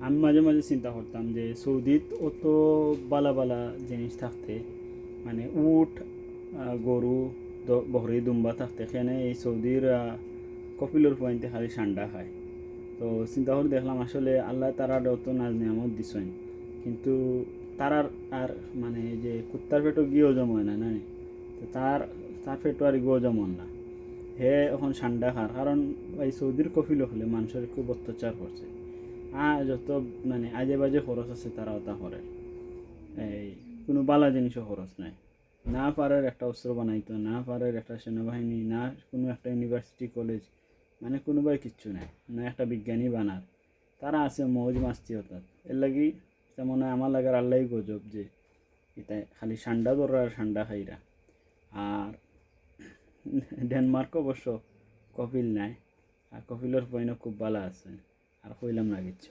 আমি মাঝে মাঝে চিন্তা করতাম যে সৌদিত অত বালা বালা জিনিস থাকতে, মানে উট, গরু, বহরি দুম্বা থাকতে, এখানে এই সৌদির কপিলের পয়েন্টে খালি ঠান্ডা খায়। তো চিন্তা করে দেখলাম আসলে আল্লাহ তারা অত নাজ নিয়ামত দিছেন, কিন্তু তারার আর মানে যে কুত্তার পেটও গিয়েও জময় না না, তো তার তার পেটও আর গিয়েও জমন না। হে এখন ঠান্ডা খার কারণ এই সৌদির কফিল হলে মানুষের খুব অত্যাচার করছে। যত মানে আজে বাজে খরচ আছে তারা ওটা করে, এই কোনো বালা জিনিসও খরচ নাই। না পারে একটা অস্ত্র বানাইতো, না পারে একটা সেনাবাহিনী, না কোনো একটা ইউনিভার্সিটি কলেজ, মানে কোনোবাই কিচ্ছু নাই, না একটা বিজ্ঞানী বানার। তারা আছে মৌজ মাস্তি হতাৎ এর লাগি। তেমন আমার লাগার আল্লাহ গজব যে এটা খালি ঠান্ডা দররা আর ঠান্ডা খাইরা। আর ডেনমার্ক অবশ্য কপিল নাই, আর কপিলের পয়না খুব ভালো আছে, আর কইলাম না কিচ্ছু।